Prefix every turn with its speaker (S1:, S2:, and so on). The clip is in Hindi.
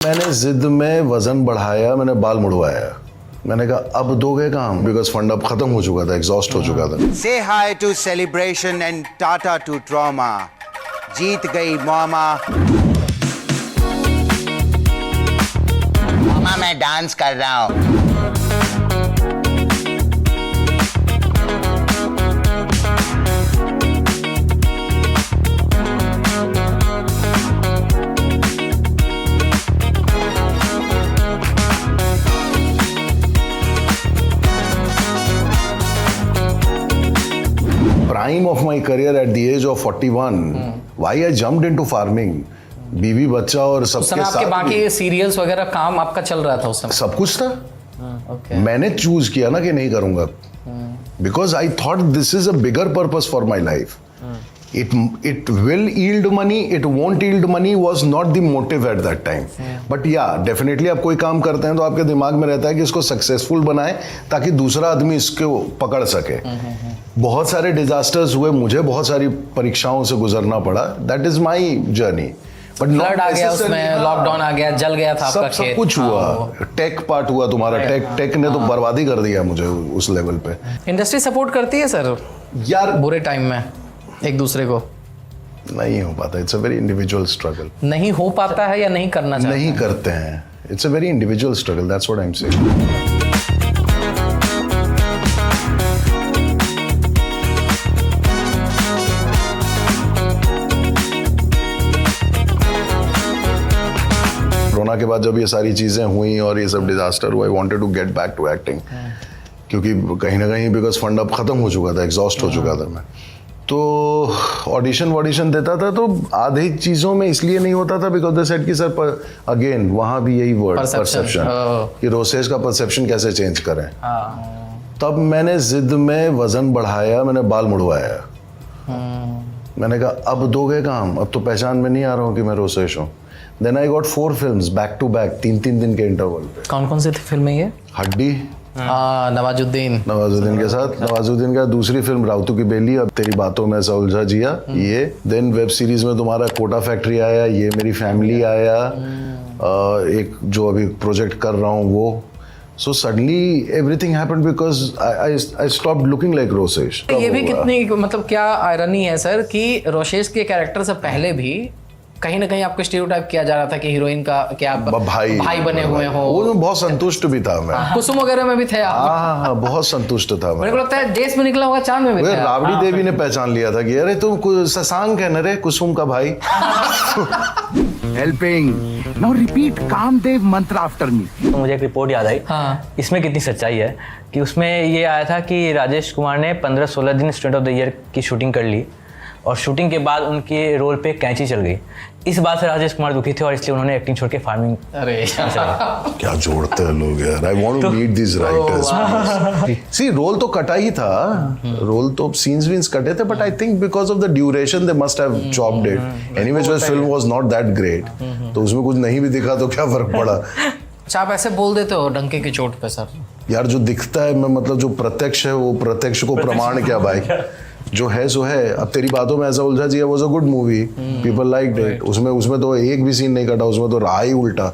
S1: मैंने जिद में वजन बढ़ाया, मैंने बाल मुड़वाया। मैंने कहा अब दोगे काम, बिकॉज फंड अब खत्म हो चुका था, एग्जॉस्ट हो चुका था।
S2: Say hi to celebration and tata to trauma. जीत गई मामा। मामा मैं डांस कर रहा हूँ।
S1: Prime of my career at the age of 41, why I jumped into farming? बीवी बच्चा और
S3: उस
S1: सबके
S3: समय आपके
S1: साथ
S3: बाकी
S1: भी
S3: सीरियल्स वगैरह काम आपका चल रहा था उस समय।
S1: सब कुछ था।
S3: ओके।
S1: मैंने चूज किया ना कि नहीं करूंगा, because I thought this is a bigger purpose for my life. It will yield money, it won't yield money was not the motive at that time. But yeah, definitely आप कोई काम करते हैं तो आपके दिमाग में रहता है कि इसको सक्सेसफुल बनाएं ताकि दूसरा आदमी इसको पकड़ सके। बहुत सारे डिजास्टर्स हुए, मुझे बहुत सारी परीक्षाओं से गुजरना पड़ा। That is my journey. But
S3: flood आ गया उसमें, लॉकडाउन आ गया, जल गया था आपका
S1: सब
S3: खेत।
S1: कुछ हुआ। टेक पार्ट हुआ तुम्हारा, टेक ने तो बर्बादी कर दिया मुझे उस लेवल पे।
S3: इंडस्ट्री सपोर्ट करती है सर
S1: यार
S3: बुरे टाइम में एक दूसरे को?
S1: नहीं हो पाता, it's a very individual struggle.
S3: नहीं हो पाता है या नहीं करना चाहते?
S1: नहीं करते हैं, it's a very individual struggle, that's what I am saying. Corona के बाद जब ये सारी चीजें हुई और ये सब डिजास्टर हुआ, I wanted to get back to acting, क्योंकि कहीं ना कहीं बिकॉज फंड अब खत्म हो चुका था, एग्जॉस्ट हो चुका था मैं। तो ऑडिशन देता था तो आधे चीज़ों में इसलिए नहीं होता था बिकॉज दे सेड कि सर अगेन वहाँ भी यही वर्ड परसेप्शन कि रोसेज का परसेप्शन कैसे चेंज करें। तब मैंने जिद में वजन बढ़ाया, मैंने बाल मुड़वाया। मैंने कहा अब दोगे काम, अब तो पहचान में नहीं आ रहा हूँ कि मैं रोसेश हूँ। Then I got 4 films back to back, 3-3 दिन के इंटरवल पे।
S3: कौन कौन सी फिल्में ये?
S1: हड्डी,
S3: नवाजुद्दीन
S1: के साथ, नवाजुद्दीन का दूसरी फिल्म राउतू की बेली, अब तेरी बातों में ऐसा उलझा जिया, ये। देन वेब सीरीज में तुम्हारा कोटा फैक्ट्री आया, ये मेरी फैमिली आया, एक जो अभी प्रोजेक्ट कर रहा हूँ वो। So suddenly everything happened because I stopped looking like Rosesh.
S3: ये भी कितनी मतलब क्या आयरनी है सर कि रोसेश के कैरेक्टर से पहले भी कहीं ना कहीं आपको स्टीरियोटाइप किया जा रहा था कि हीरोइन का क्या आप भाई बने हुए हो।
S1: वो बहुत संतुष्ट भी था मैं।
S3: कुसुम वगैरह में भी थे आप।
S1: हाँ, बहुत संतुष्ट था मैं।
S3: मेरे को लगता है देश में निकला होगा, चांद में भी थे।
S1: राबड़ी देवी ने पहचान लिया था कि अरे तुम शशांक है ना रे, कुसुम का भाई।
S4: हेल्पिंग नाउ रिपीट कामदेव मंत्र आफ्टर मी।
S5: तो मुझे एक रिपोर्ट याद आई।
S3: हाँ।
S5: इसमें कितनी सच्चाई है कि उसमें ये आया था कि राजेश कुमार ने 15-16 दिन स्टूडेंट ऑफ द ईयर की शूटिंग कर ली और शूटिंग के बाद उनके रोल पे कैंची चल गई। इस बात से राजेश कुमार दुखी थे और इसलिए उन्होंने एक्टिंग छोड़ के फार्मिंग।
S3: अरे
S1: क्या जोड़ते हैं लोग यार। I want to meet this writers. See role तो कटा ही था, रोल तो सीन्स वीन्स कटे थे, but I think because of the duration they must have chopped it. Anyways film was not that great, तो उसमें कुछ नहीं भी दिखा तो क्या फर्क पड़ा।
S3: अच्छा, आप ऐसे बोल देते हो डंके की चोट पे सर? यार
S1: जो दिखता है, मैं मतलब जो प्रत्यक्ष है वो प्रत्यक्ष को प्रमाण क्या भाई, जो है सो है। अब तेरी बातों में ऐसा उलझा जिया was a good movie, people liked it. उसमें तो एक भी सीन नहीं कटा, उसमें तो रहा ही उल्टा।